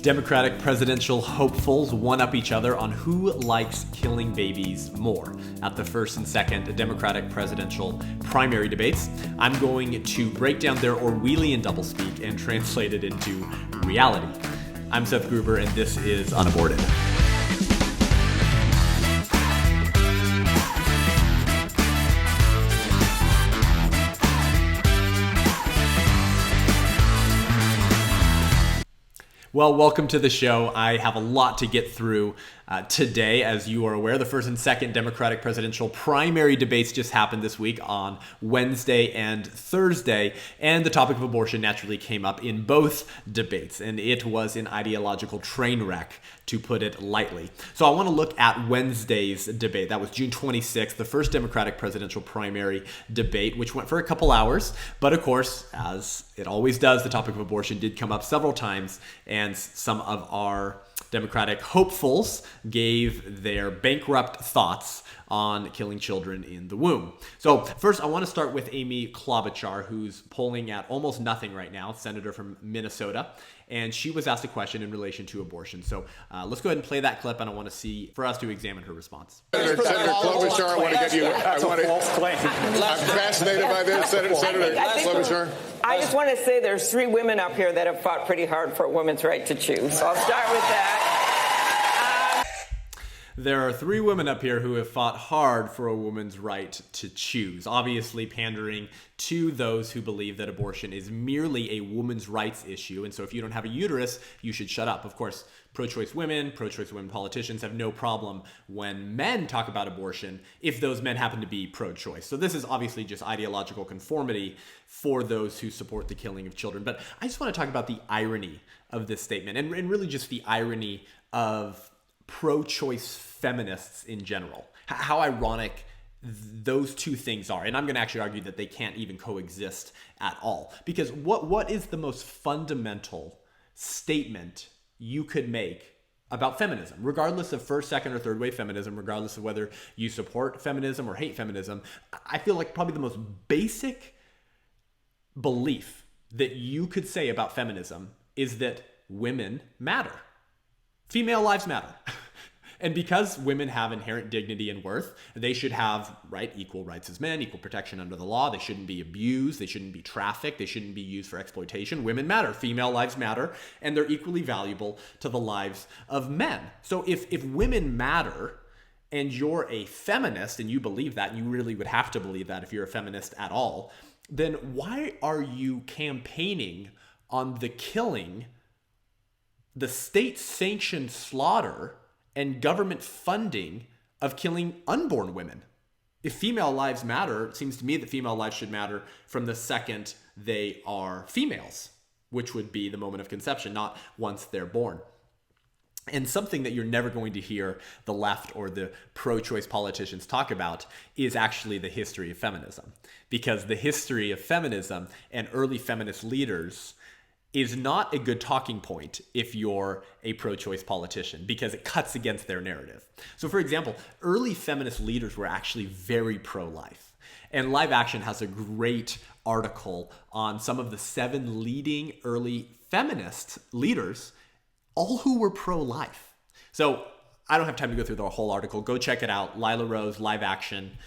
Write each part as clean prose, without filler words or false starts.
Democratic presidential hopefuls one-up each other on who likes killing babies more at the first and second Democratic presidential primary debates. I'm going to break down their Orwellian doublespeak and translate it into reality. I'm Seth Gruber, and this is UnAborted. Well, welcome to the show. I have a lot to get through today. As you are aware, the first and second Democratic presidential primary debates just happened this week on Wednesday and Thursday, and the topic of abortion naturally came up in both debates, and it was an ideological train wreck, to put it lightly. So I want to look at Wednesday's debate. That was June 26th, the first Democratic presidential primary debate, which went for a couple hours. But of course, as it always does, the topic of abortion did come up several times, and some of our Democratic hopefuls gave their bankrupt thoughts on killing children in the womb. So first, I want to start with Amy Klobuchar, who's polling at almost nothing right now, senator from Minnesota. And she was asked a question in relation to abortion. So let's go ahead and play that clip, and I want to see, for us to examine her response. Senator Klobuchar, I want to get you. I'm fascinated by this, Senator Klobuchar. I just want to say there's three women up here that have fought pretty hard for a woman's right to choose. So I'll start with that. There are three women up here who have fought hard for a woman's right to choose, obviously pandering to those who believe that abortion is merely a woman's rights issue. And so if you don't have a uterus, you should shut up. Of course, pro-choice women politicians have no problem when men talk about abortion if those men happen to be pro-choice. So this is obviously just ideological conformity for those who support the killing of children. But I just want to talk about the irony of this statement, and really just the irony of pro-choice feminists in general. How ironic those two things are. And I'm going to actually argue that they can't even coexist at all. Because what is the most fundamental statement you could make about feminism, regardless of first, second, or third wave feminism, regardless of whether you support feminism or hate feminism? I feel like probably the most basic belief that you could say about feminism is that women matter. Female lives matter. And because women have inherent dignity and worth, they should have equal rights as men, equal protection under the law. They shouldn't be abused. They shouldn't be trafficked. They shouldn't be used for exploitation. Women matter. Female lives matter. And they're equally valuable to the lives of men. So if women matter and you're a feminist and you believe that, and you really would have to believe that if you're a feminist at all, then why are you campaigning on the killing, the state-sanctioned slaughter, and government funding of killing unborn women? If female lives matter, it seems to me that female lives should matter from the second they are females, which would be the moment of conception, not once they're born. And something that you're never going to hear the left or the pro-choice politicians talk about is actually the history of feminism. Because the history of feminism and early feminist leaders is not a good talking point if you're a pro-choice politician, because it cuts against their narrative. So for example, early feminist leaders were actually very pro-life. And Live Action has a great article on some of the 7 leading early feminist leaders, all who were pro-life. So I don't have time to go through the whole article. Go check it out. Lila Rose, Live Action,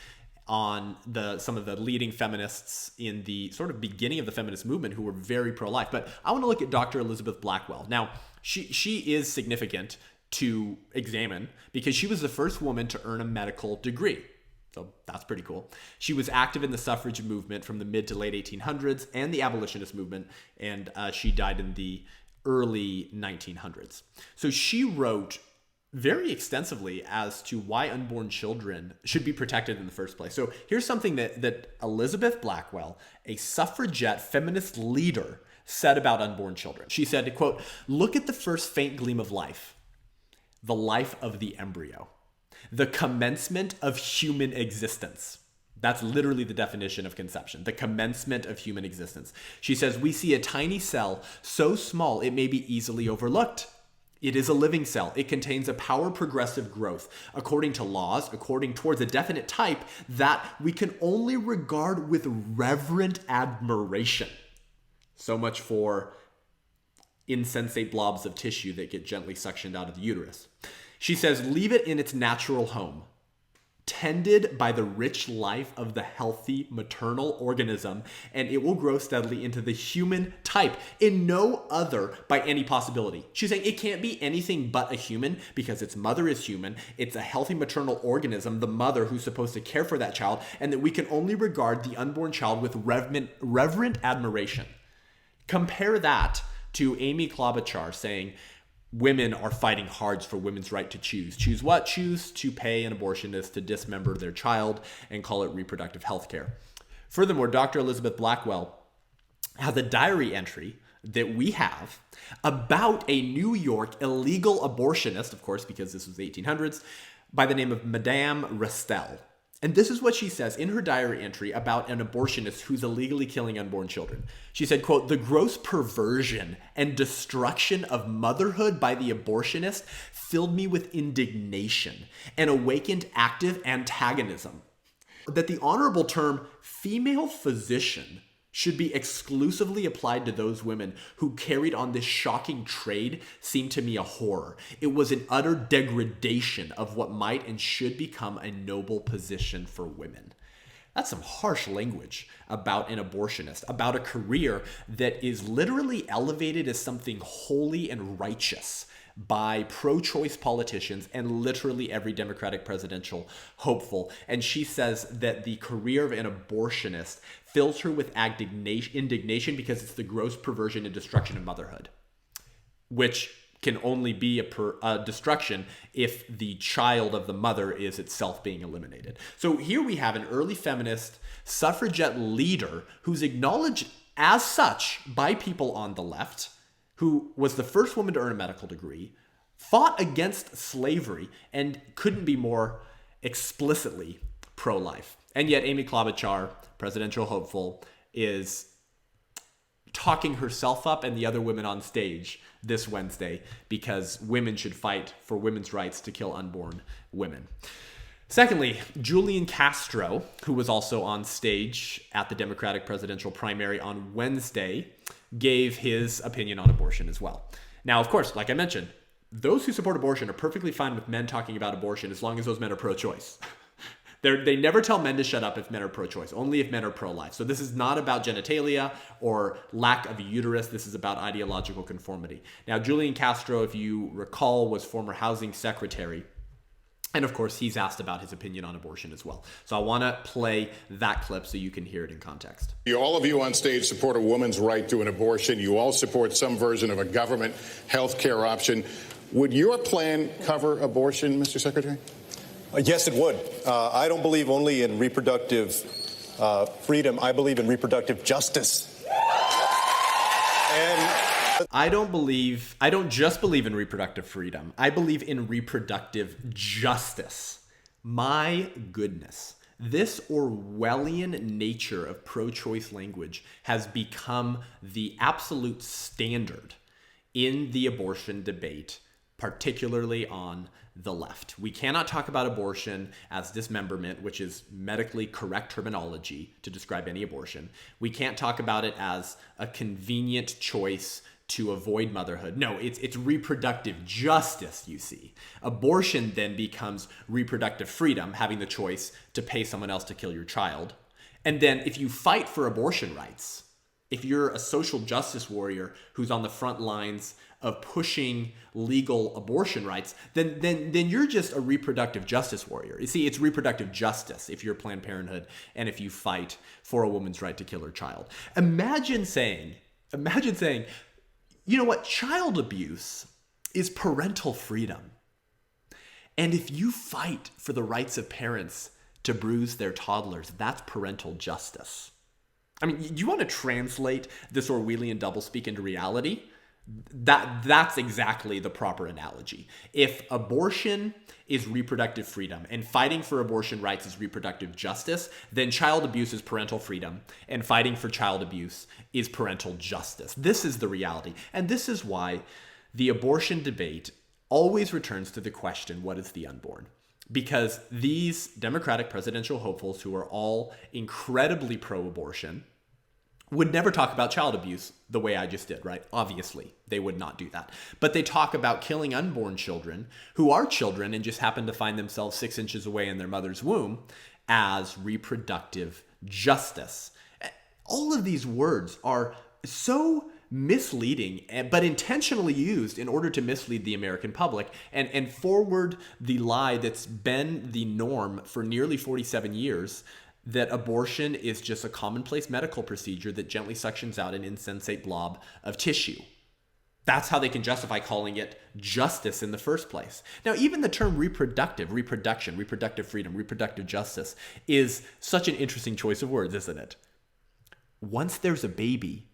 on some of the leading feminists in the sort of beginning of the feminist movement who were very pro-life. But I want to look at Dr. Elizabeth Blackwell. Now, she is significant to examine because she was the first woman to earn a medical degree. So that's pretty cool. She was active in the suffrage movement from the mid to late 1800s and the abolitionist movement, and she died in the early 1900s. So she wrote very extensively as to why unborn children should be protected in the first place. So here's something that Elizabeth Blackwell, a suffragette feminist leader, said about unborn children. She said, quote, "Look at the first faint gleam of life, the life of the embryo, the commencement of human existence." That's literally the definition of conception, the commencement of human existence. She says, "We see a tiny cell so small it may be easily overlooked. It is a living cell. It contains a power progressive growth according to laws, according towards a definite type that we can only regard with reverent admiration." So much for insensate blobs of tissue that get gently suctioned out of the uterus. She says, leave it in its natural home, tended by the rich life of the healthy maternal organism, and it will grow steadily into the human type in no other by any possibility. She's saying it can't be anything but a human because its mother is human. It's a healthy maternal organism, the mother who's supposed to care for that child, and that we can only regard the unborn child with reverent admiration. Compare that to Amy Klobuchar saying, women are fighting hard for women's right to choose. Choose what? Choose to pay an abortionist to dismember their child and call it reproductive health care. Furthermore, Dr. Elizabeth Blackwell has a diary entry that we have about a New York illegal abortionist, of course, because this was the 1800s, by the name of Madame Restel. And this is what she says in her diary entry about an abortionist who's illegally killing unborn children. She said, quote, "The gross perversion and destruction of motherhood by the abortionist filled me with indignation and awakened active antagonism. That the honorable term female physician should be exclusively applied to those women who carried on this shocking trade seemed to me a horror. It was an utter degradation of what might and should become a noble position for women." That's some harsh language about an abortionist, about a career that is literally elevated as something holy and righteous by pro-choice politicians and literally every Democratic presidential hopeful. And she says that the career of an abortionist fills her with indignation because it's the gross perversion and destruction of motherhood, which can only be a destruction if the child of the mother is itself being eliminated. So here we have an early feminist suffragette leader who's acknowledged as such by people on the left, who was the first woman to earn a medical degree, fought against slavery, and couldn't be more explicitly pro-life. And yet Amy Klobuchar, presidential hopeful, is talking herself up and the other women on stage this Wednesday because women should fight for women's rights to kill unborn women. Secondly, Julian Castro, who was also on stage at the Democratic presidential primary on Wednesday, gave his opinion on abortion as well. Now, of course, like I mentioned, those who support abortion are perfectly fine with men talking about abortion as long as those men are pro-choice. They never tell men to shut up if men are pro-choice, only if men are pro-life. So this is not about genitalia or lack of a uterus. This is about ideological conformity. Now, Julian Castro, if you recall, was former housing secretary. And of course, he's asked about his opinion on abortion as well. So I want to play that clip so you can hear it in context. All of you on stage support a woman's right to an abortion. You all support some version of a government health care option. Would your plan cover abortion, Mr. Secretary? Yes, it would. I don't believe only in reproductive freedom. I believe in reproductive justice. I don't just believe in reproductive freedom. I believe in reproductive justice. My goodness. This Orwellian nature of pro-choice language has become the absolute standard in the abortion debate, particularly on the left. We cannot talk about abortion as dismemberment, which is medically correct terminology to describe any abortion. We can't talk about it as a convenient choice to avoid motherhood. No, it's reproductive justice, you see. Abortion then becomes reproductive freedom, having the choice to pay someone else to kill your child. And then if you fight for abortion rights, if you're a social justice warrior who's on the front lines of pushing legal abortion rights, then you're just a reproductive justice warrior. You see, it's reproductive justice if you're Planned Parenthood and if you fight for a woman's right to kill her child. Imagine saying, you know what? Child abuse is parental freedom. And if you fight for the rights of parents to bruise their toddlers, that's parental justice. I mean, you want to translate this Orwellian doublespeak into reality? That's exactly the proper analogy. If abortion is reproductive freedom and fighting for abortion rights is reproductive justice, then child abuse is parental freedom and fighting for child abuse is parental justice. This is the reality. And this is why the abortion debate always returns to the question, what is the unborn? Because these Democratic presidential hopefuls who are all incredibly pro-abortion would never talk about child abuse the way I just did, right? Obviously, they would not do that. But they talk about killing unborn children who are children and just happen to find themselves 6 inches away in their mother's womb as reproductive justice. All of these words are so misleading, but intentionally used in order to mislead the American public and forward the lie that's been the norm for nearly 47 years, that abortion is just a commonplace medical procedure that gently suctions out an insensate blob of tissue. That's how they can justify calling it justice in the first place. Now, even the term reproduction, reproductive freedom, reproductive justice is such an interesting choice of words, isn't it? Once there's a baby,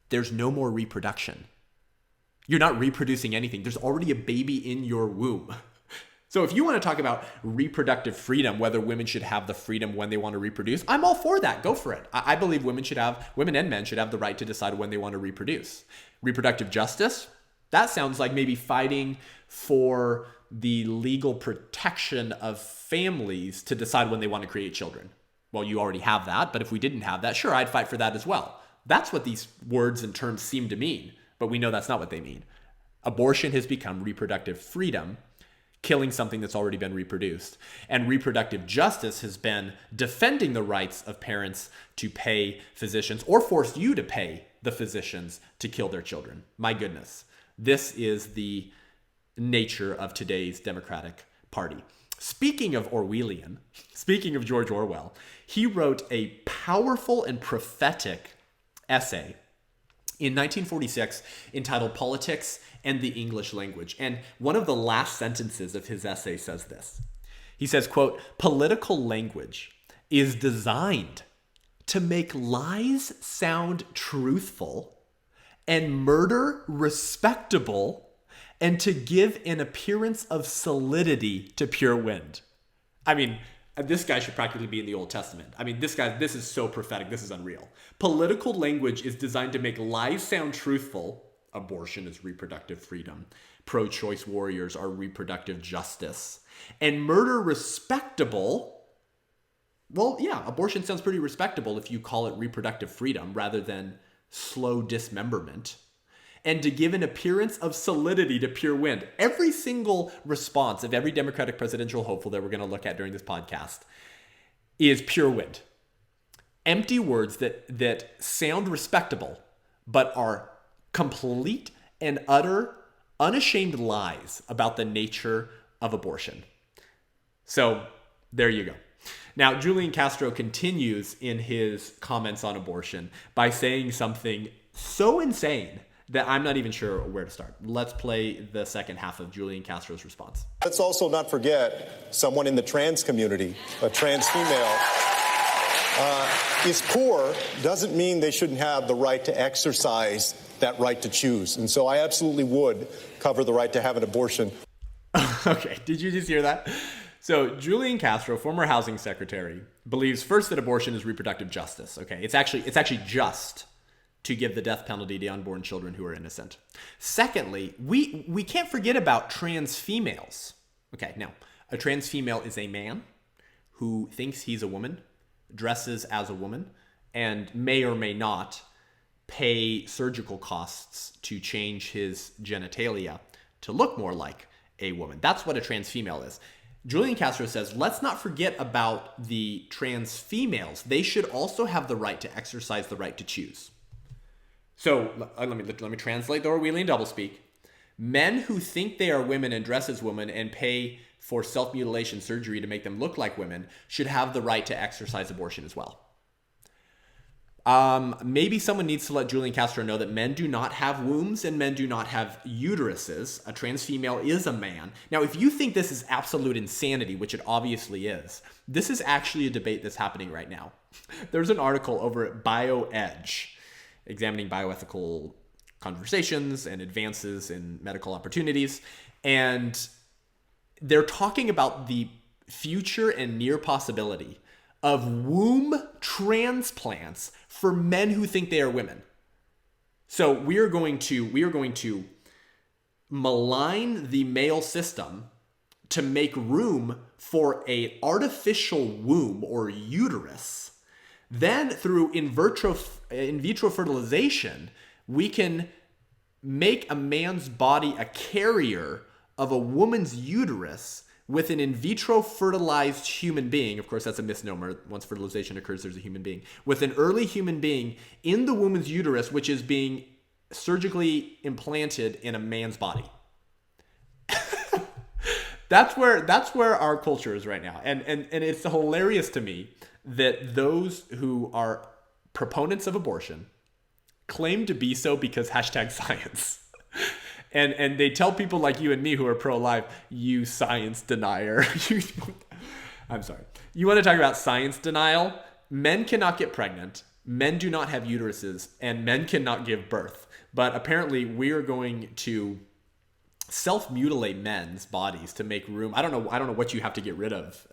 there's no more reproduction. You're not reproducing anything. There's already a baby in your womb. So if you want to talk about reproductive freedom, whether women should have the freedom when they want to reproduce, I'm all for that. Go for it. I believe women and men should have the right to decide when they want to reproduce. Reproductive justice, that sounds like maybe fighting for the legal protection of families to decide when they want to create children. Well, you already have that, but if we didn't have that, sure, I'd fight for that as well. That's what these words and terms seem to mean, but we know that's not what they mean. Abortion has become reproductive freedom, killing something that's already been reproduced. And reproductive justice has been defending the rights of parents to pay physicians or force you to pay the physicians to kill their children. My goodness. This is the nature of today's Democratic Party. Speaking of Orwellian, speaking of George Orwell, he wrote a powerful and prophetic essay in 1946 entitled Politics and the English Language. And one of the last sentences of his essay says this. He says, quote, "Political language is designed to make lies sound truthful and murder respectable and to give an appearance of solidity to pure wind." I mean, this guy should practically be in the Old Testament. I mean, this is so prophetic. This is unreal. Political language is designed to make lies sound truthful. Abortion is reproductive freedom. Pro-choice warriors are reproductive justice. And murder respectable. Well, yeah, abortion sounds pretty respectable if you call it reproductive freedom rather than slow dismemberment. And to give an appearance of solidity to pure wind. Every single response of every Democratic presidential hopeful that we're going to look at during this podcast is pure wind. Empty words that sound respectable, but are complete and utter, unashamed lies about the nature of abortion. So there you go. Now, Julian Castro continues in his comments on abortion by saying something so insane that I'm not even sure where to start. Let's play the second half of Julian Castro's response. Let's also not forget someone in the trans community, a trans female, is poor doesn't mean they shouldn't have the right to exercise that right to choose. And so I absolutely would cover the right to have an abortion. Okay, did you just hear that? So Julian Castro, former housing secretary, believes first that abortion is reproductive justice. Okay, it's actually just to give the death penalty to unborn children who are innocent. Secondly, we can't forget about trans females. Okay, now, a trans female is a man who thinks he's a woman, dresses as a woman, and may or may not pay surgical costs to change his genitalia to look more like a woman. That's what a trans female is. Julian Castro says, let's not forget about the trans females. They should also have the right to exercise the right to choose. So let me translate the Orwellian doublespeak. Men who think they are women and dress as women and pay for self-mutilation surgery to make them look like women should have the right to exercise abortion as well. Maybe someone needs to let Julian Castro know that men do not have wombs and men do not have uteruses. A trans female is a man. Now, if you think this is absolute insanity, which it obviously is, this is actually a debate that's happening right now. There's an article over at BioEdge examining bioethical conversations and advances in medical opportunities. And they're talking about the future and near possibility of womb transplants for men who think they are women. So we are going to malign the male system to make room for an artificial womb or uterus. Then through in vitro in vitro fertilization, we can make a man's body a carrier of a woman's uterus with an in vitro fertilized human being. Of course, that's a misnomer. Once fertilization occurs, there's a human being. With an early human being in the woman's uterus, which is being surgically implanted in a man's body. That's where our culture is right now. And it's hilarious to me that those who are proponents of abortion claim to be so because #science. And they tell people like you and me who are pro-life, you science denier. I'm sorry. You want to talk about science denial? Men cannot get pregnant. Men do not have uteruses, and men cannot give birth. But apparently we are going to self-mutilate men's bodies to make room. I don't know what you have to get rid of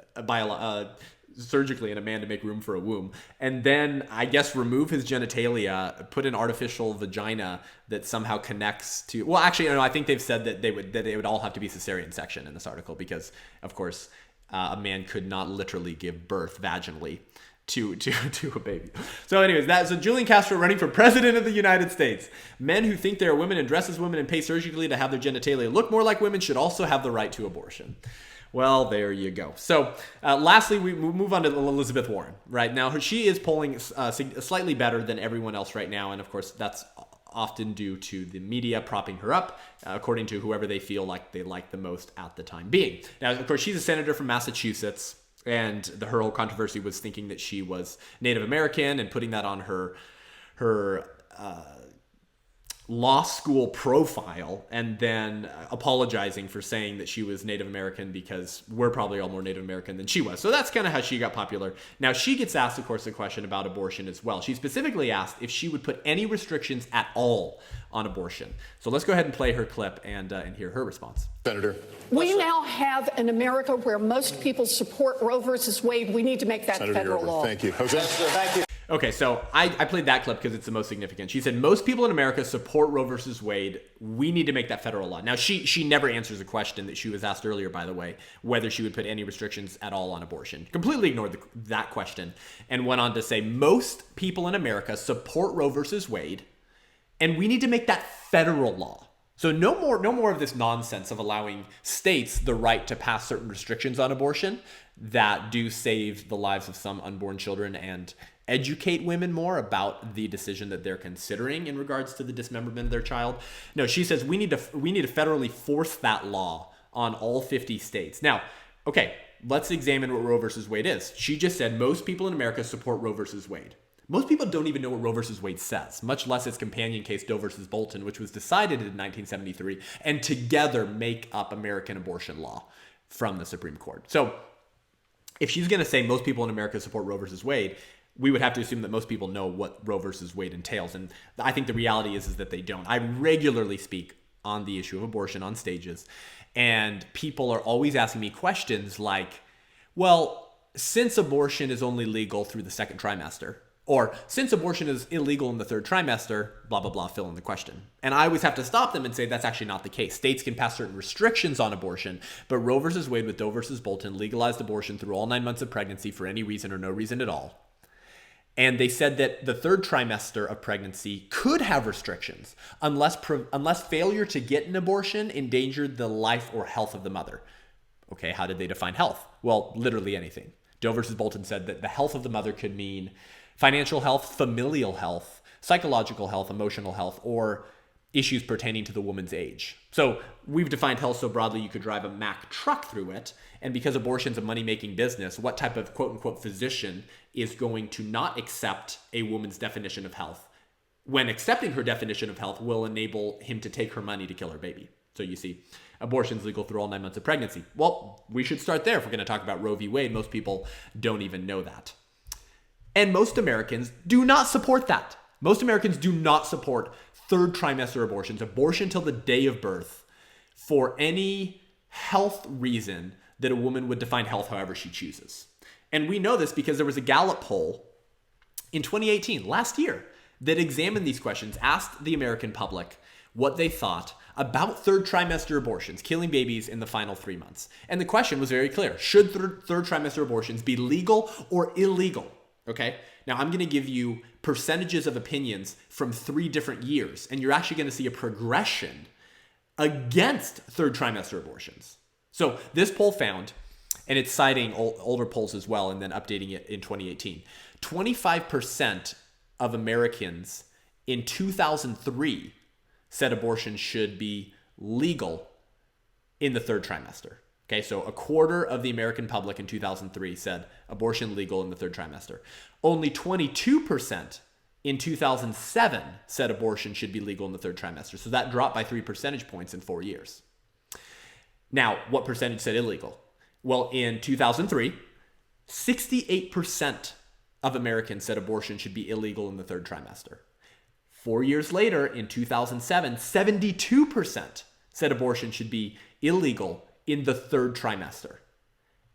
surgically in a man to make room for a womb, and then I guess remove his genitalia, put an artificial vagina that somehow connects to. Well, actually, no, I think they've said that they would all have to be cesarean section in this article because, of course, a man could not literally give birth vaginally to a baby. So anyways, so Julian Castro running for president of the United States. Men who think they are women and dress as women and pay surgically to have their genitalia look more like women should also have the right to abortion. Well, there you go. So lastly, we move on to Elizabeth Warren. Right now, she is polling slightly better than everyone else right now. And of course, that's often due to the media propping her up, according to whoever they feel like they like the most at the time being. Now, of course, she's a senator from Massachusetts. And her whole controversy was thinking that she was Native American and putting that on her law school profile, and then apologizing for saying that she was Native American because we're probably all more Native American than she was. So that's kind of how she got popular. Now, she gets asked, of course, a question about abortion as well. She specifically asked if she would put any restrictions at all on abortion. So let's go ahead and play her clip and hear her response. Senator. We now have an America where most people support Roe versus Wade. We need to make that Senator federal law. Thank you. Jose? Thank you. Okay, so I played that clip because it's the most significant. She said, most people in America support Roe versus Wade. We need to make that federal law. Now, she never answers a question that she was asked earlier, by the way, whether she would put any restrictions at all on abortion. Completely ignored that question and went on to say, most people in America support Roe versus Wade, and we need to make that federal law. So no more of this nonsense of allowing states the right to pass certain restrictions on abortion that do save the lives of some unborn children and educate women more about the decision that they're considering in regards to the dismemberment of their child. No, she says we need to federally force that law on all 50 states. Now, okay, let's examine what Roe versus Wade is. She just said most people in America support Roe versus Wade. Most people don't even know what Roe versus Wade says, much less its companion case, Doe versus Bolton, which was decided in 1973, and together make up American abortion law from the Supreme Court. So if she's going to say most people in America support Roe versus Wade, we would have to assume that most people know what Roe versus Wade entails. And I think the reality is that they don't. I regularly speak on the issue of abortion on stages, and people are always asking me questions like, well, since abortion is only legal through the second trimester, or since abortion is illegal in the third trimester, blah, blah, blah, fill in the question. And I always have to stop them and say that's actually not the case. States can pass certain restrictions on abortion, but Roe versus Wade with Doe versus Bolton legalized abortion through all 9 months of pregnancy for any reason or no reason at all. And they said that the third trimester of pregnancy could have restrictions unless failure to get an abortion endangered the life or health of the mother. Okay, how did they define health? Well, literally anything. Doe versus Bolton said that the health of the mother could mean financial health, familial health, psychological health, emotional health, or issues pertaining to the woman's age. So we've defined health so broadly you could drive a Mack truck through it. And because abortion's a money-making business, what type of quote-unquote physician is going to not accept a woman's definition of health? When accepting her definition of health will enable him to take her money to kill her baby. So you see, abortion's legal through all 9 months of pregnancy. Well, we should start there if we're going to talk about Roe v. Wade. Most people don't even know that. And most Americans do not support that. Most Americans do not support third trimester abortions, abortion till the day of birth, for any health reason that a woman would define health however she chooses. And we know this because there was a Gallup poll in 2018, last year, that examined these questions, asked the American public what they thought about third trimester abortions, killing babies in the final 3 months. And the question was very clear. Should third trimester abortions be legal or illegal? Okay. Now, I'm going to give you percentages of opinions from 3 different years, and you're actually going to see a progression against third trimester abortions. So this poll found, and it's citing older polls as well and then updating it in 2018, 25% of Americans in 2003 said abortion should be legal in the third trimester. Okay, so a quarter of the American public in 2003 said abortion legal in the third trimester. Only 22% in 2007 said abortion should be legal in the third trimester. So that dropped by 3 percentage points in 4 years. Now, what percentage said illegal? Well, in 2003, 68% of Americans said abortion should be illegal in the third trimester. 4 years later, in 2007, 72% said abortion should be illegal in the third trimester.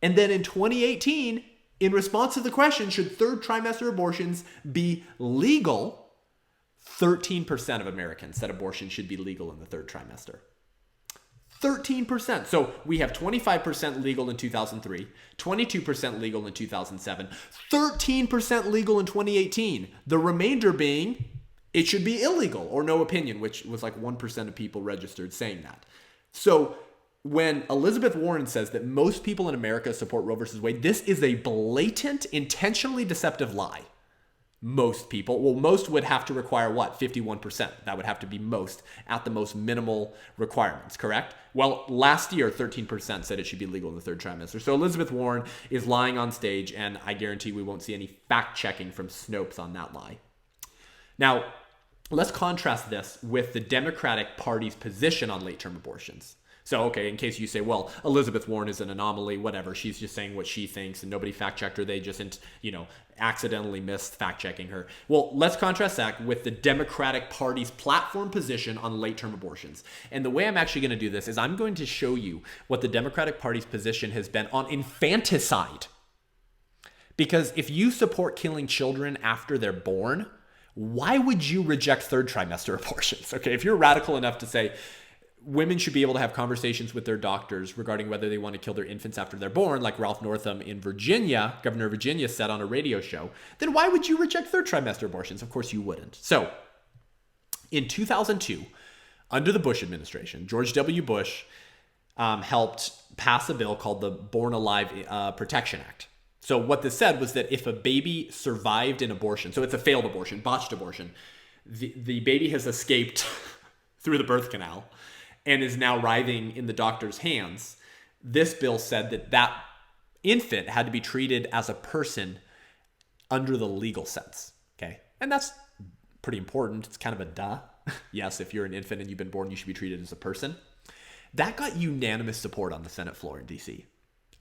And then in 2018, in response to the question, should third trimester abortions be legal? 13% of Americans said abortion should be legal in the third trimester. 13%. So we have 25% legal in 2003, 22% legal in 2007, 13% legal in 2018. The remainder being it should be illegal or no opinion, which was like 1% of people registered saying that. So when Elizabeth Warren says that most people in America support Roe versus Wade, this is a blatant, intentionally deceptive lie. Most people, well, most would have to require what? 51%. That would have to be most at the most minimal requirements, correct? Well, last year, 13% said it should be legal in the third trimester. So Elizabeth Warren is lying on stage, and I guarantee we won't see any fact checking from Snopes on that lie. Now, let's contrast this with the Democratic Party's position on late-term abortions. So, okay, in case you say, well, Elizabeth Warren is an anomaly, whatever, she's just saying what she thinks and nobody fact-checked her, they just, accidentally missed fact-checking her. Well, let's contrast that with the Democratic Party's platform position on late-term abortions. And the way I'm actually going to do this is I'm going to show you what the Democratic Party's position has been on infanticide. Because if you support killing children after they're born, why would you reject third trimester abortions? Okay, if you're radical enough to say, women should be able to have conversations with their doctors regarding whether they want to kill their infants after they're born, like Ralph Northam in Virginia, Governor of Virginia, said on a radio show, then why would you reject third trimester abortions? Of course you wouldn't. So, in 2002, under the Bush administration, George W. Bush helped pass a bill called the Born Alive Protection Act. So what this said was that if a baby survived an abortion, so it's a failed abortion, botched abortion, the baby has escaped through the birth canal and is now writhing in the doctor's hands, this bill said that that infant had to be treated as a person under the legal sense, okay? And that's pretty important. It's kind of a duh. Yes, if you're an infant and you've been born, you should be treated as a person. That got unanimous support on the Senate floor in D.C.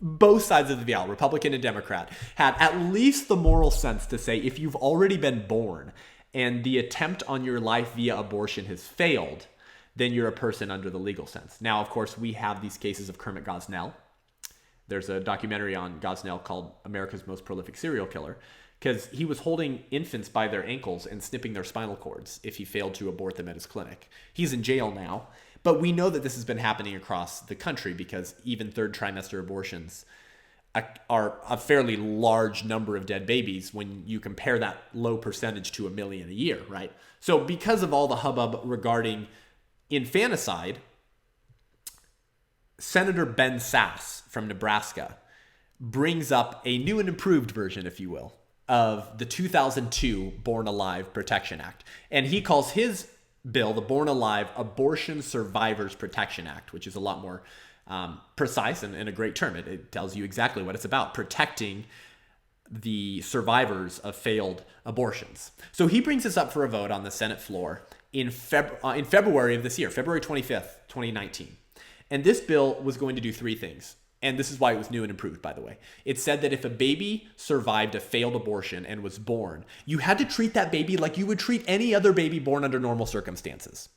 Both sides of the aisle, Republican and Democrat, had at least the moral sense to say if you've already been born and the attempt on your life via abortion has failed, then you're a person under the legal sense. Now, of course, we have these cases of Kermit Gosnell. There's a documentary on Gosnell called America's Most Prolific Serial Killer, because he was holding infants by their ankles and snipping their spinal cords if he failed to abort them at his clinic. He's in jail now, but we know that this has been happening across the country because even third trimester abortions are a fairly large number of dead babies when you compare that low percentage to 1 million a year, right? So because of all the hubbub regarding infanticide, Senator Ben Sasse from Nebraska brings up a new and improved version, if you will, of the 2002 Born Alive Protection Act. And he calls his bill the Born Alive Abortion Survivors Protection Act, which is a lot more precise and a great term. It tells you exactly what it's about, protecting the survivors of failed abortions. So he brings this up for a vote on the Senate floor in February of this year, February 25th, 2019. And this bill was going to do 3 things. And this is why it was new and improved, by the way. It said that if a baby survived a failed abortion and was born, you had to treat that baby like you would treat any other baby born under normal circumstances.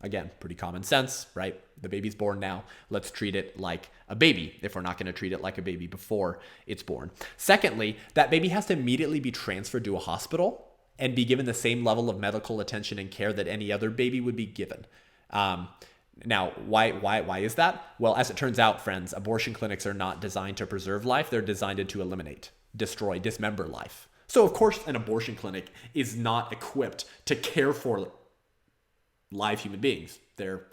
Again, pretty common sense, right? The baby's born now. Let's treat it like a baby if we're not going to treat it like a baby before it's born. Secondly, that baby has to immediately be transferred to a hospital and be given the same level of medical attention and care that any other baby would be given. Now, why is that? Well, as it turns out, friends, abortion clinics are not designed to preserve life. They're designed to eliminate, destroy, dismember life. So, of course, an abortion clinic is not equipped to care for live human beings. They're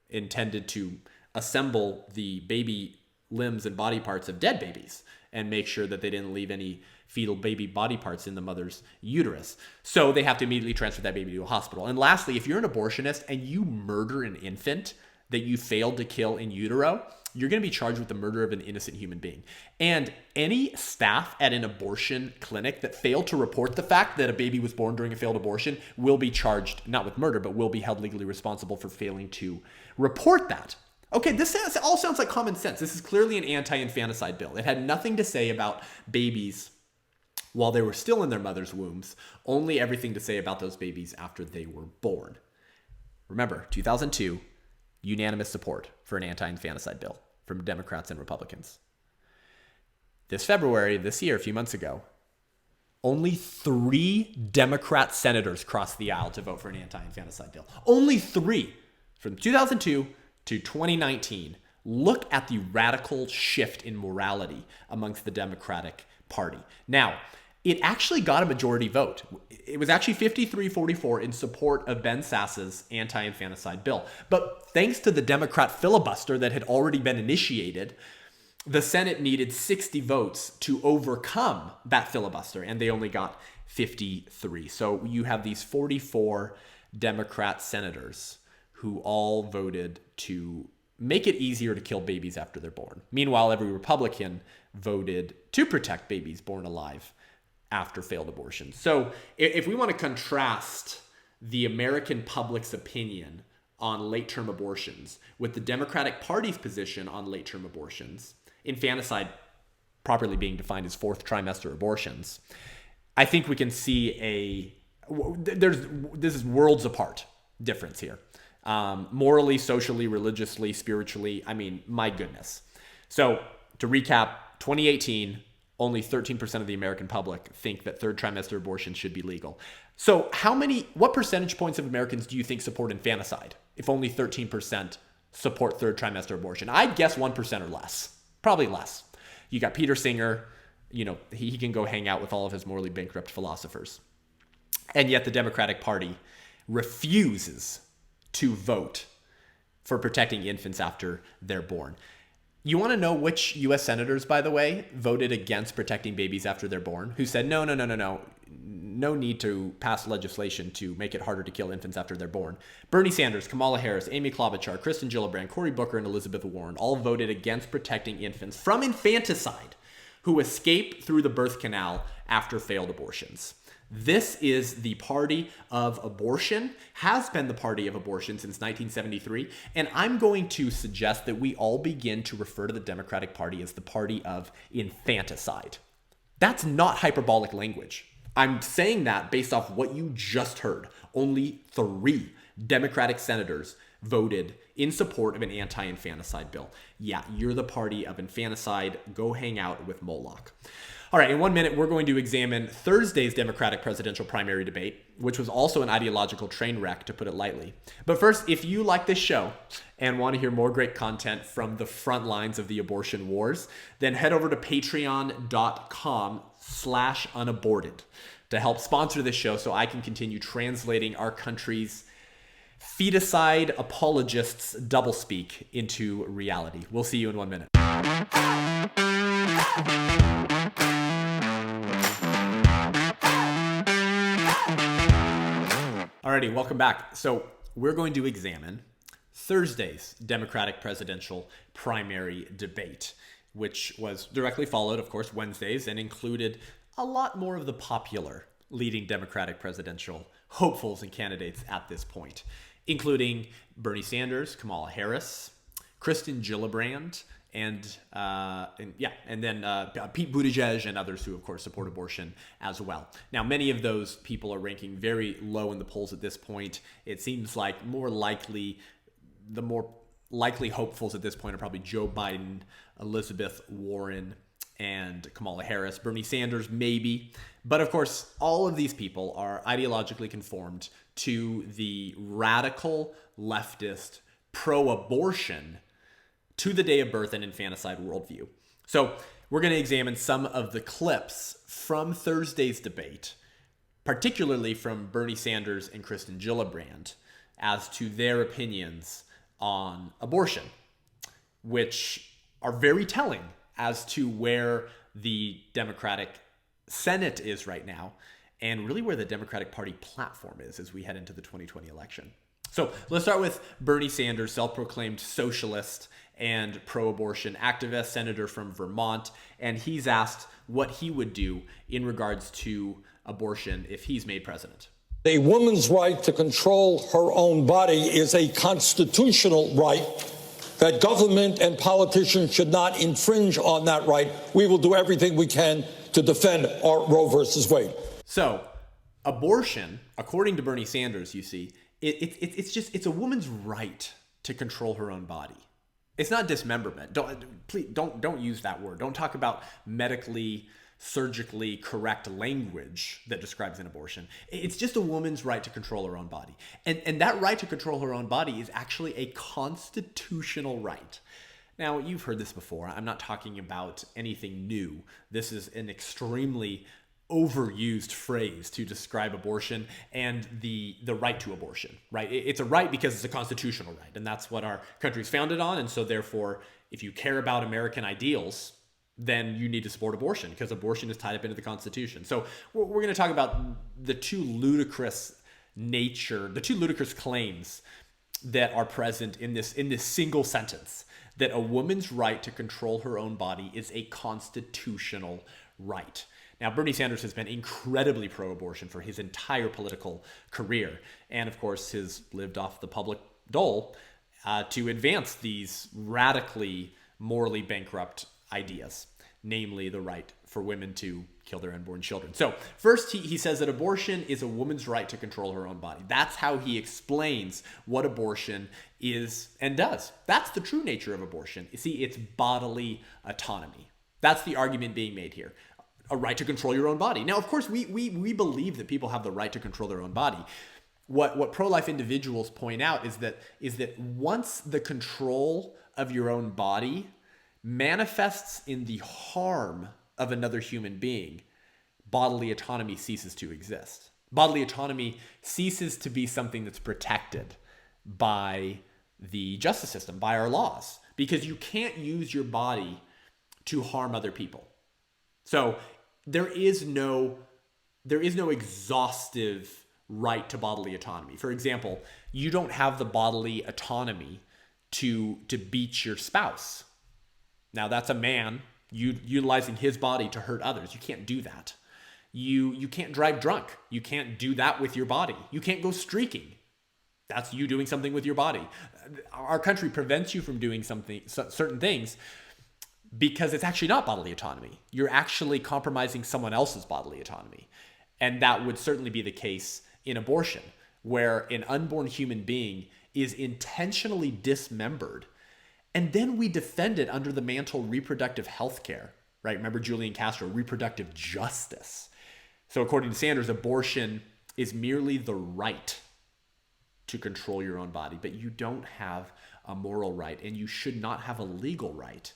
intended to assemble the baby limbs and body parts of dead babies and make sure that they didn't leave any fetal baby body parts in the mother's uterus. So they have to immediately transfer that baby to a hospital. And lastly, if you're an abortionist and you murder an infant that you failed to kill in utero, you're going to be charged with the murder of an innocent human being. And any staff at an abortion clinic that failed to report the fact that a baby was born during a failed abortion will be charged, not with murder, but will be held legally responsible for failing to report that. Okay, all sounds like common sense. This is clearly an anti-infanticide bill. It had nothing to say about babies while they were still in their mother's wombs, only everything to say about those babies after they were born. Remember, 2002, unanimous support for an anti-infanticide bill from Democrats and Republicans. This February, this year, a few months ago, only 3 Democrat senators crossed the aisle to vote for an anti-infanticide bill. Only 3. From 2002 to 2019, look at the radical shift in morality amongst the Democratic Party. Now, it actually got a majority vote. It was actually 53-44 in support of Ben Sasse's anti-infanticide bill. But thanks to the Democrat filibuster that had already been initiated, the Senate needed 60 votes to overcome that filibuster, and they only got 53. So you have these 44 Democrat senators who all voted to make it easier to kill babies after they're born. Meanwhile, every Republican voted to protect babies born alive after failed abortions. So if we want to contrast the American public's opinion on late-term abortions with the Democratic Party's position on late-term abortions, infanticide properly being defined as fourth trimester abortions, I think we can see this is worlds apart difference here. Morally, socially, religiously, spiritually, I mean, my goodness. So to recap, 2018, only 13% of the American public think that third trimester abortion should be legal. So what percentage points of Americans do you think support infanticide if only 13% support third trimester abortion? I'd guess 1% or less, probably less. You got Peter Singer, he can go hang out with all of his morally bankrupt philosophers. And yet the Democratic Party refuses to vote for protecting infants after they're born. You want to know which U.S. senators, by the way, voted against protecting babies after they're born, who said, no need to pass legislation to make it harder to kill infants after they're born. Bernie Sanders, Kamala Harris, Amy Klobuchar, Gillibrand, Cory Booker, and Elizabeth Warren all voted against protecting infants from infanticide who escape through the birth canal after failed abortions. This is the party of abortion, has been the party of abortion since 1973, and I'm going to suggest that we all begin to refer to the Democratic Party as the party of infanticide. That's not hyperbolic language. I'm saying that based off what you just heard. Only 3 Democratic senators voted in support of an anti-infanticide bill. Yeah, you're the party of infanticide. Go hang out with Moloch. All right, in 1 minute, we're going to examine Thursday's Democratic presidential primary debate, which was also an ideological train wreck, to put it lightly. But first, if you like this show and want to hear more great content from the front lines of the abortion wars, then head over to patreon.com/unaborted to help sponsor this show so I can continue translating our country's feticide apologists' doublespeak into reality. We'll see you in 1 minute. Alrighty, welcome back. So we're going to examine Thursday's Democratic presidential primary debate, which was directly followed, of course, Wednesday's and included a lot more of the popular leading Democratic presidential hopefuls and candidates at this point, including Bernie Sanders, Kamala Harris, Gillibrand, and then Pete Buttigieg and others who, of course, support abortion as well. Now, many of those people are ranking very low in the polls at this point. It seems like the more likely hopefuls at this point are probably Joe Biden, Elizabeth Warren, and Kamala Harris. Bernie Sanders, maybe. But, of course, all of these people are ideologically conformed to the radical leftist pro-abortion to the day of birth and infanticide worldview. So we're going to examine some of the clips from Thursday's debate, particularly from Bernie Sanders and Kristen Gillibrand, as to their opinions on abortion, which are very telling as to where the Democratic Senate is right now, and really where the Democratic Party platform is as we head into the 2020 election. So let's start with Bernie Sanders, self-proclaimed socialist and pro-abortion activist, senator from Vermont, and he's asked what he would do in regards to abortion if he's made president. A woman's right to control her own body is a constitutional right that government and politicians should not infringe on that right. We will do everything we can to defend our Roe versus Wade. So abortion, according to Bernie Sanders, you see, it's a woman's right to control her own body. It's not dismemberment. Don't use that word. Don't talk about medically, surgically correct language that describes an abortion. It's just a woman's right to control her own body. And that right to control her own body is actually a constitutional right. Now, you've heard this before. I'm not talking about anything new. This is an extremely overused phrase to describe abortion and the right to abortion, right? It's a right because it's a constitutional right, and that's what our country's founded on. And so therefore, if you care about American ideals, then you need to support abortion because abortion is tied up into the Constitution. So we're going to talk about the two ludicrous claims that are present in this single sentence, that a woman's right to control her own body is a constitutional right. Now, Bernie Sanders has been incredibly pro-abortion for his entire political career, and of course has lived off the public dole to advance these radically morally bankrupt ideas, namely the right for women to kill their unborn children. So first, he says that abortion is a woman's right to control her own body. That's how he explains what abortion is and does. That's the true nature of abortion. You see, it's bodily autonomy. That's the argument being made here. A right to control your own body. Now, of course, we believe that people have the right to control their own body. What pro-life individuals point out is that once the control of your own body manifests in the harm of another human being, bodily autonomy ceases to exist. Bodily autonomy ceases to be something that's protected by the justice system, by our laws, because you can't use your body to harm other people. So there is no exhaustive right to bodily autonomy. For example, you don't have the bodily autonomy to beat your spouse. Now, that's a man utilizing his body to hurt others. You can't do that. You can't drive drunk. You can't do that with your body. You can't go streaking. That's you doing something with your body. Our country prevents you from doing certain things because it's actually not bodily autonomy. You're actually compromising someone else's bodily autonomy. And that would certainly be the case in abortion, where an unborn human being is intentionally dismembered, and then we defend it under the mantle reproductive health care, right? Remember Julian Castro, reproductive justice. So according to Sanders, abortion is merely the right to control your own body, but you don't have a moral right, and you should not have a legal right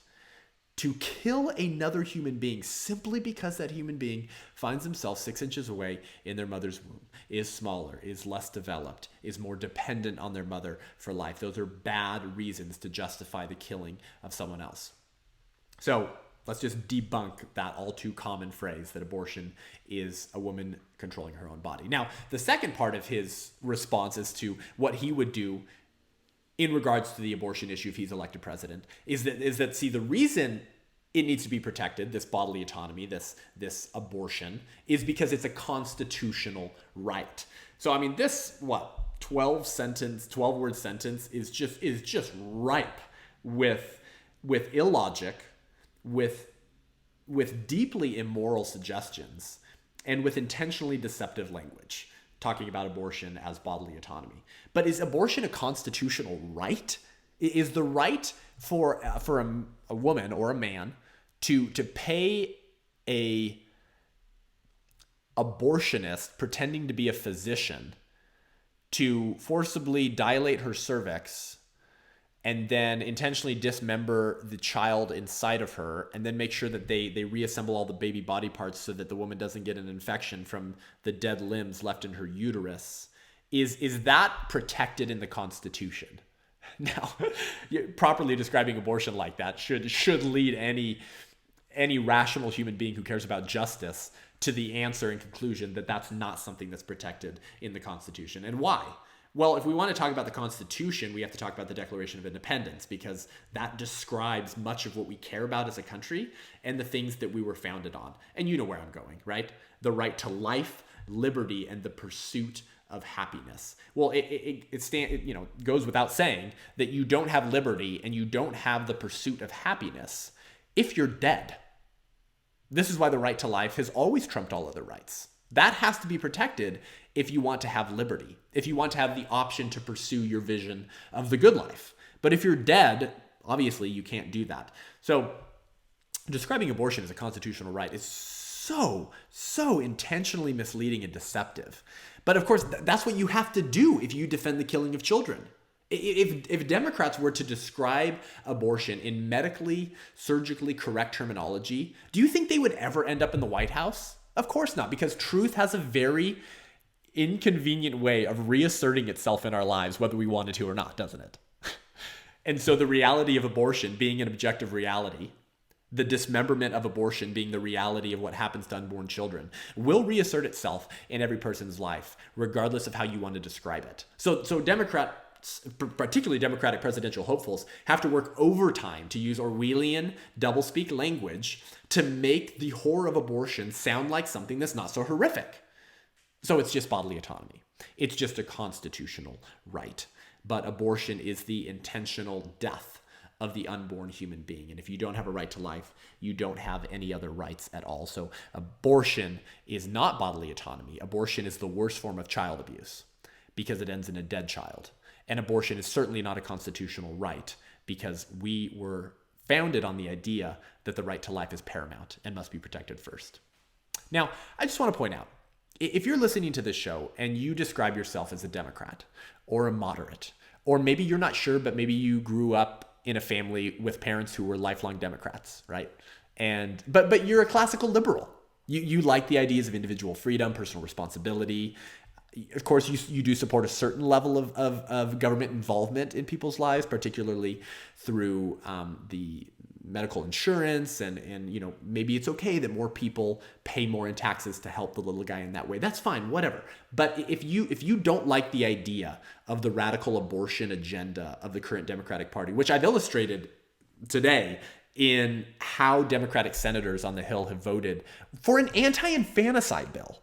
to kill another human being simply because that human being finds himself 6 inches away in their mother's womb, is smaller, is less developed, is more dependent on their mother for life. Those are bad reasons to justify the killing of someone else. So let's just debunk that all too common phrase that abortion is a woman controlling her own body. Now, the second part of his response as to what he would do in regards to the abortion issue if he's elected president is that the reason it needs to be protected, this bodily autonomy, this abortion, is because it's a constitutional right. So I mean, this 12-word sentence is just ripe with illogic, with deeply immoral suggestions, and with intentionally deceptive language, talking about abortion as bodily autonomy. But is abortion a constitutional right? Is the right for a woman or a man to pay a abortionist pretending to be a physician to forcibly dilate her cervix and then intentionally dismember the child inside of her, and then make sure that they reassemble all the baby body parts so that the woman doesn't get an infection from the dead limbs left in her uterus, is that protected in the Constitution? Now, properly describing abortion like that should lead any rational human being who cares about justice to the answer and conclusion that that's not something that's protected in the Constitution. And why? Well, if we want to talk about the Constitution, we have to talk about the Declaration of Independence, because that describes much of what we care about as a country and the things that we were founded on. And you know where I'm going, right? The right to life, liberty, and the pursuit of happiness. Well, it goes without saying that you don't have liberty and you don't have the pursuit of happiness if you're dead. This is why the right to life has always trumped all other rights. That has to be protected if you want to have liberty, if you want to have the option to pursue your vision of the good life. But if you're dead, obviously you can't do that. So describing abortion as a constitutional right is so intentionally misleading and deceptive. But of course, that's what you have to do if you defend the killing of children. If Democrats were to describe abortion in medically, surgically correct terminology, do you think they would ever end up in the White House? Of course not, because truth has a very inconvenient way of reasserting itself in our lives, whether we wanted to or not, doesn't it? And so the reality of abortion being an objective reality, the dismemberment of abortion being the reality of what happens to unborn children, will reassert itself in every person's life, regardless of how you want to describe it. So Democrats, particularly Democratic presidential hopefuls, have to work overtime to use Orwellian doublespeak language to make the horror of abortion sound like something that's not so horrific. So it's just bodily autonomy. It's just a constitutional right. But abortion is the intentional death of the unborn human being. And if you don't have a right to life, you don't have any other rights at all. So abortion is not bodily autonomy. Abortion is the worst form of child abuse because it ends in a dead child. And abortion is certainly not a constitutional right because we were founded on the idea that the right to life is paramount and must be protected first. Now, I just want to point out, if you're listening to this show and you describe yourself as a Democrat or a moderate, or maybe you're not sure, but maybe you grew up in a family with parents who were lifelong Democrats, right? But you're a classical liberal. You like the ideas of individual freedom, personal responsibility. Of course, you do support a certain level of government involvement in people's lives, particularly through the medical insurance, and maybe it's okay that more people pay more in taxes to help the little guy in that way. That's fine, whatever. But if you don't like the idea of the radical abortion agenda of the current Democratic Party, which I've illustrated today in how Democratic senators on the Hill have voted for an anti-infanticide bill.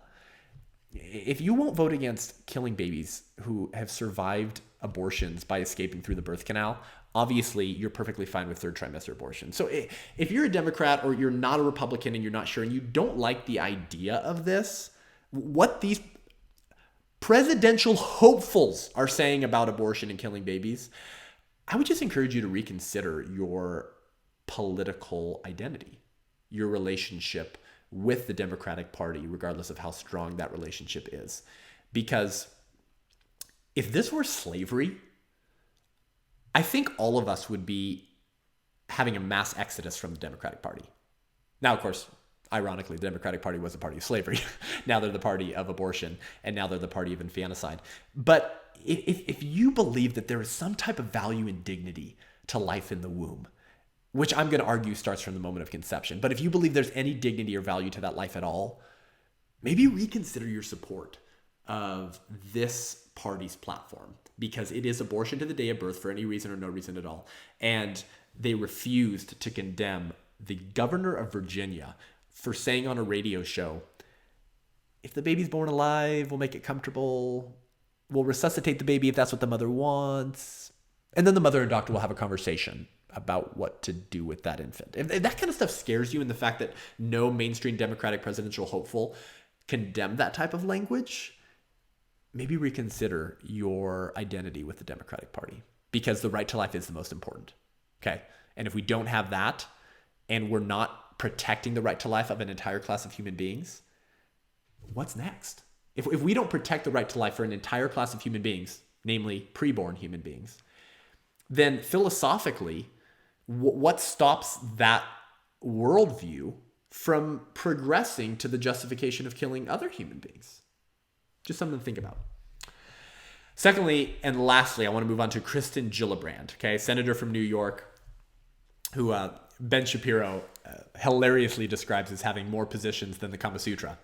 If you won't vote against killing babies who have survived abortions by escaping through the birth canal, obviously you're perfectly fine with third trimester abortion. So if you're a Democrat or you're not a Republican and you're not sure and you don't like the idea of this, what these presidential hopefuls are saying about abortion and killing babies, I would just encourage you to reconsider your political identity, your relationship with the Democratic Party, regardless of how strong that relationship is. Because if this were slavery, I think all of us would be having a mass exodus from the Democratic Party. Now, of course, ironically, the Democratic Party was a party of slavery. Now they're the party of abortion, and now they're the party of infanticide. But if you believe that there is some type of value and dignity to life in the womb, which I'm going to argue starts from the moment of conception, but if you believe there's any dignity or value to that life at all, maybe reconsider your support of this party's platform, because it is abortion to the day of birth for any reason or no reason at all. And they refused to condemn the governor of Virginia for saying on a radio show, if the baby's born alive, we'll make it comfortable. We'll resuscitate the baby if that's what the mother wants. And then the mother and doctor will have a conversation about what to do with that infant. If that kind of stuff scares you, and the fact that no mainstream Democratic presidential hopeful condemned that type of language, maybe reconsider your identity with the Democratic Party, because the right to life is the most important. Okay. And if we don't have that, and we're not protecting the right to life of an entire class of human beings, what's next? If we don't protect the right to life for an entire class of human beings, namely preborn human beings, then philosophically, what stops that worldview from progressing to the justification of killing other human beings? Just something to think about. Secondly, and lastly, I want to move on to Kristen Gillibrand, okay, senator from New York, who Ben Shapiro hilariously describes as having more positions than the Kama Sutra,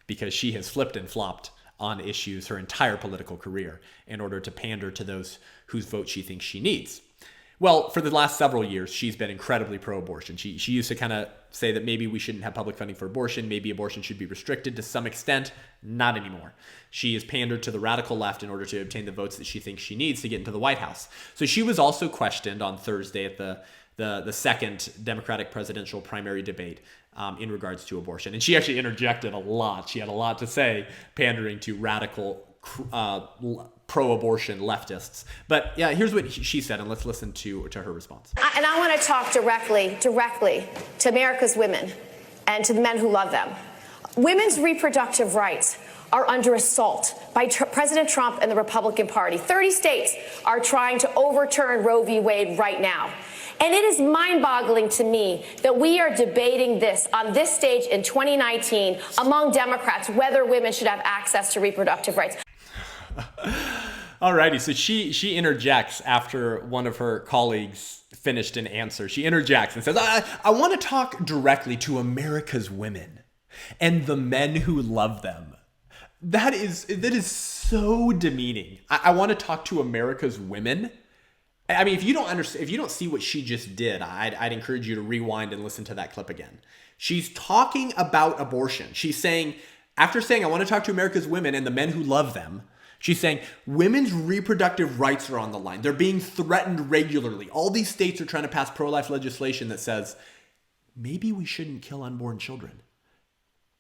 because she has flipped and flopped on issues her entire political career in order to pander to those whose vote she thinks she needs. Well, for the last several years, she's been incredibly pro-abortion. She used to kind of say that maybe we shouldn't have public funding for abortion, maybe abortion should be restricted to some extent. Not anymore. She has pandered to the radical left in order to obtain the votes that she thinks she needs to get into the White House. So she was also questioned on Thursday at the second Democratic presidential primary debate in regards to abortion. And she actually interjected a lot. She had a lot to say, pandering to radical pro-abortion leftists. But yeah, here's what she said, and let's listen to her response. And I want to talk directly to America's women and to the men who love them. Women's reproductive rights are under assault by President Trump and the Republican Party. 30 states are trying to overturn Roe v. Wade right now. And it is mind-boggling to me that we are debating this on this stage in 2019 among Democrats, whether women should have access to reproductive rights. Alrighty, so she interjects after one of her colleagues finished an answer. She interjects and says, I want to talk directly to America's women and the men who love them. That is so demeaning. I want to talk to America's women. I mean, if you don't see what she just did, I'd encourage you to rewind and listen to that clip again. She's talking about abortion. She's saying, after saying, I want to talk to America's women and the men who love them, she's saying women's reproductive rights are on the line. They're being threatened regularly. All these states are trying to pass pro-life legislation that says, maybe we shouldn't kill unborn children.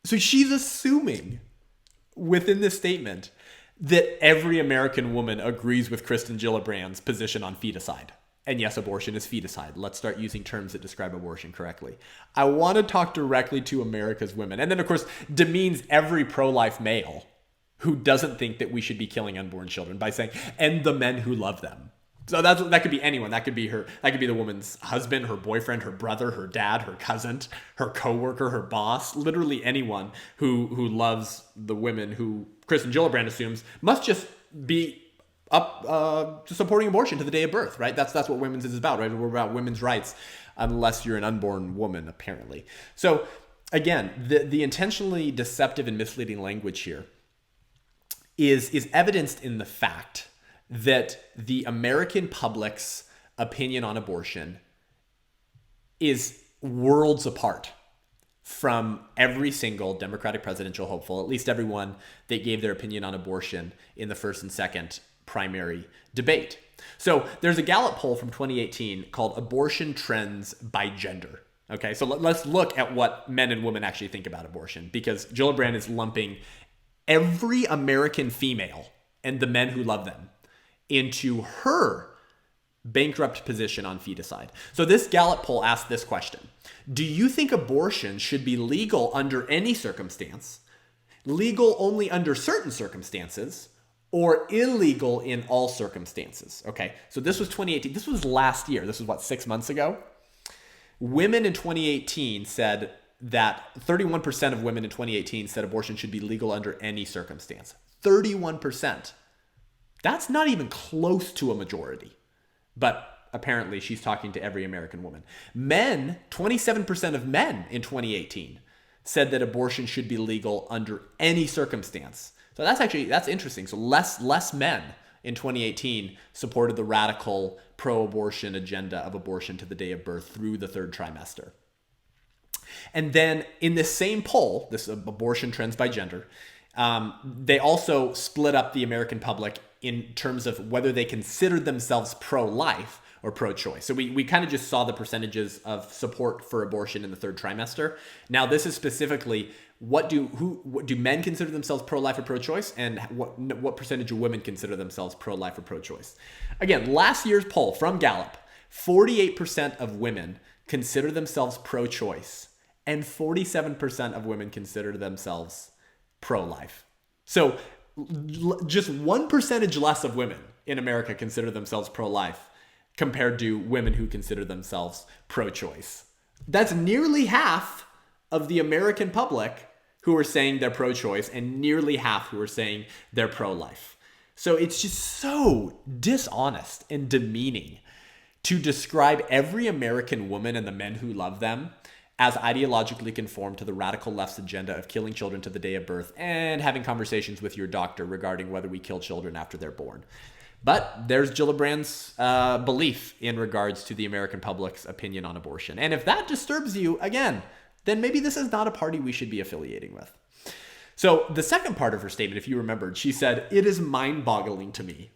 So she's assuming within this statement that every American woman agrees with Kristen Gillibrand's position on feticide. And yes, abortion is feticide. Let's start using terms that describe abortion correctly. I want to talk directly to America's women. And then, of course, demeans every pro-life male who doesn't think that we should be killing unborn children by saying, and the men who love them. So that could be anyone. That could be her. That could be the woman's husband, her boyfriend, her brother, her dad, her cousin, her coworker, her boss. Literally anyone who loves the women who Kristen Gillibrand assumes must just be up to supporting abortion to the day of birth, right? That's what women's is about, right? We're about women's rights, unless you're an unborn woman, apparently. So again, the intentionally deceptive and misleading language here is evidenced in the fact that the American public's opinion on abortion is worlds apart from every single Democratic presidential hopeful, at least everyone that gave their opinion on abortion in the first and second primary debate. So there's a Gallup poll from 2018 called Abortion Trends by Gender. Okay, so let's look at what men and women actually think about abortion, because Gillibrand is lumping every American female and the men who love them into her bankrupt position on feticide. So this Gallup poll asked this question: do you think abortion should be legal under any circumstance, legal only under certain circumstances, or illegal in all circumstances? Okay, so this was 2018. This was last year. This was what, 6 months ago? Women in 2018 said that 31% of women in 2018 said abortion should be legal under any circumstance. 31%. That's not even close to a majority. But apparently she's talking to every American woman. Men, 27% of men in 2018 said that abortion should be legal under any circumstance. So that's interesting. So less men in 2018 supported the radical pro-abortion agenda of abortion to the day of birth through the third trimester. And then in this same poll, this Abortion Trends by Gender, they also split up the American public in terms of whether they considered themselves pro-life or pro-choice. So we kind of just saw the percentages of support for abortion in the third trimester. Now this is specifically what do men consider themselves pro-life or pro-choice, and what percentage of women consider themselves pro-life or pro-choice. Again, last year's poll from Gallup, 48% of women consider themselves pro-choice, and 47% of women consider themselves pro-life. So just 1% less of women in America consider themselves pro-life compared to women who consider themselves pro-choice. That's nearly half of the American public who are saying they're pro-choice and nearly half who are saying they're pro-life. So it's just so dishonest and demeaning to describe every American woman and the men who love them as ideologically conformed to the radical left's agenda of killing children to the day of birth and having conversations with your doctor regarding whether we kill children after they're born. But there's Gillibrand's belief in regards to the American public's opinion on abortion. And if that disturbs you, again, then maybe this is not a party we should be affiliating with. So the second part of her statement, if you remembered, she said, "It is mind-boggling to me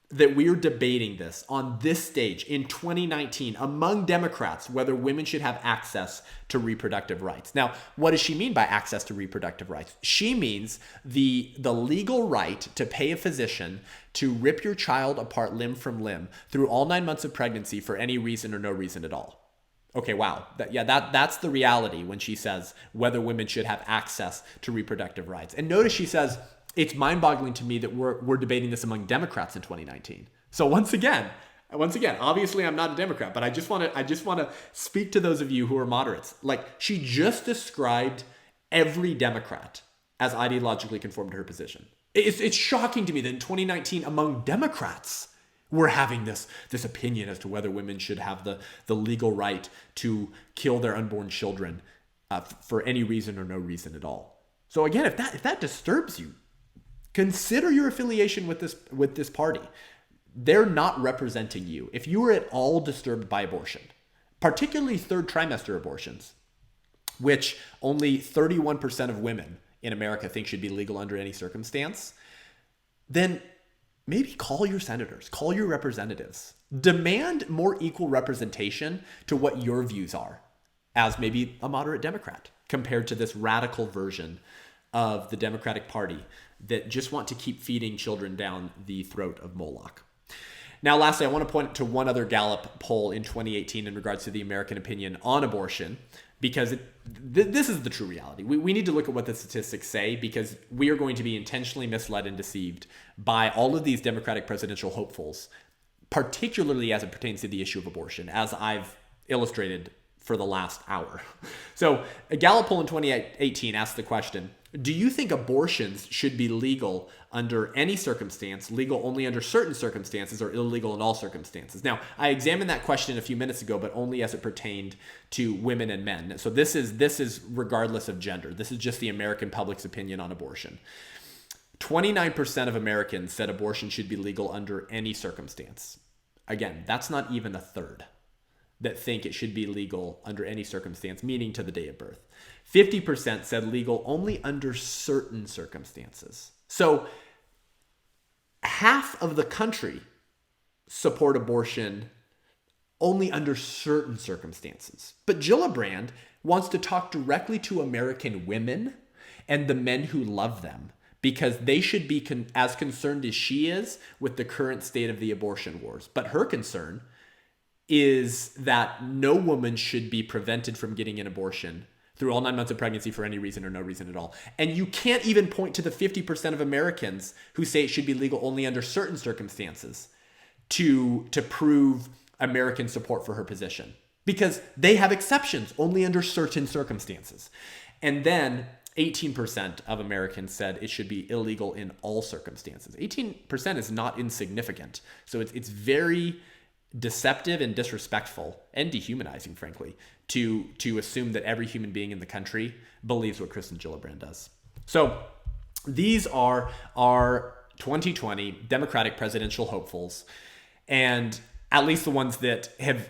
that we are debating this on this stage in 2019 among Democrats, whether women should have access to reproductive rights." Now, what does she mean by access to reproductive rights? She means the legal right to pay a physician to rip your child apart limb from limb through all 9 months of pregnancy for any reason or no reason at all. Okay, wow. That's the reality when she says whether women should have access to reproductive rights. And notice she says, it's mind-boggling to me that we're debating this among Democrats in 2019. So once again, obviously I'm not a Democrat, but I just want to speak to those of you who are moderates. Like, she just described every Democrat as ideologically conformed to her position. It's shocking to me that in 2019 among Democrats we're having this opinion as to whether women should have the legal right to kill their unborn children for any reason or no reason at all. So again, if that disturbs you, consider your affiliation with this party. They're not representing you. If you are at all disturbed by abortion, particularly third trimester abortions, which only 31% of women in America think should be legal under any circumstance, then maybe call your senators, call your representatives, demand more equal representation to what your views are as maybe a moderate Democrat compared to this radical version of the Democratic Party that just want to keep feeding children down the throat of Moloch. Now, lastly, I want to point to one other Gallup poll in 2018 in regards to the American opinion on abortion, because this is the true reality. We need to look at what the statistics say, because we are going to be intentionally misled and deceived by all of these Democratic presidential hopefuls, particularly as it pertains to the issue of abortion, as I've illustrated for the last hour. So a Gallup poll in 2018 asked the question, do you think abortions should be legal under any circumstance, legal only under certain circumstances, or illegal in all circumstances? Now, I examined that question a few minutes ago, but only as it pertained to women and men. So this is regardless of gender. This is just the American public's opinion on abortion. 29% of Americans said abortion should be legal under any circumstance. Again, that's not even a third that think it should be legal under any circumstance, meaning to the day of birth. 50% said legal only under certain circumstances. So half of the country support abortion only under certain circumstances. But Gillibrand wants to talk directly to American women and the men who love them, because they should be as concerned as she is with the current state of the abortion wars. But her concern is that no woman should be prevented from getting an abortion through all 9 months of pregnancy for any reason or no reason at all. And you can't even point to the 50% of Americans who say it should be legal only under certain circumstances to prove American support for her position, because they have exceptions only under certain circumstances. And then 18% of Americans said it should be illegal in all circumstances. 18% is not insignificant. So it's very deceptive and disrespectful and dehumanizing, frankly, to assume that every human being in the country believes what Kristen Gillibrand does. So these are our 2020 Democratic presidential hopefuls, and at least the ones that have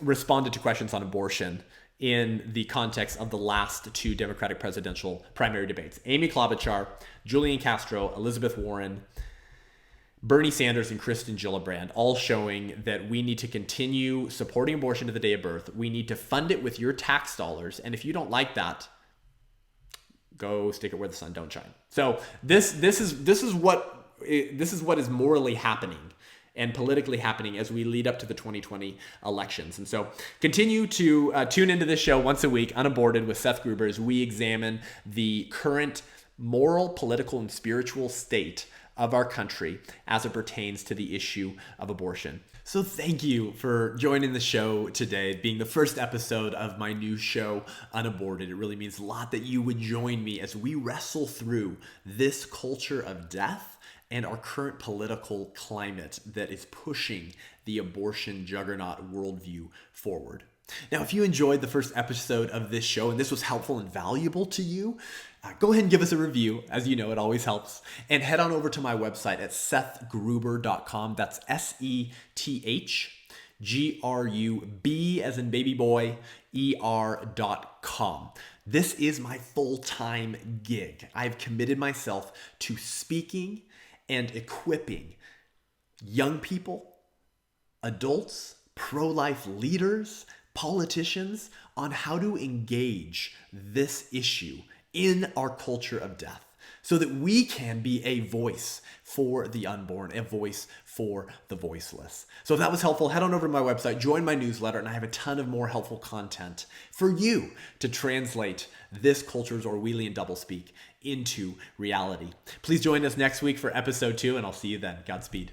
responded to questions on abortion in the context of the last two Democratic presidential primary debates. Amy Klobuchar, Julian Castro, Elizabeth Warren, Bernie Sanders, and Kristen Gillibrand, all showing that we need to continue supporting abortion to the day of birth. We need to fund it with your tax dollars. And if you don't like that, go stick it where the sun don't shine. So this is what is morally happening and politically happening as we lead up to the 2020 elections. And so continue to tune into this show once a week, UnAborted with Seth Gruber, as we examine the current moral, political, and spiritual state of our country as it pertains to the issue of abortion. So thank you for joining the show today, being the first episode of my new show, UnAborted. It really means a lot that you would join me as we wrestle through this culture of death and our current political climate that is pushing the abortion juggernaut worldview forward. Now, if you enjoyed the first episode of this show and this was helpful and valuable to you, go ahead and give us a review. As you know, it always helps. And head on over to my website at sethgruber.com. That's SETHGRUB as in baby boy, ER.com. This is my full-time gig. I've committed myself to speaking and equipping young people, adults, pro-life leaders, politicians on how to engage this issue in our culture of death so that we can be a voice for the unborn, a voice for the voiceless. So if that was helpful, head on over to my website, join my newsletter, and I have a ton of more helpful content for you to translate this culture's Orwellian doublespeak into reality. Please join us next week for episode 2, and I'll see you then. Godspeed.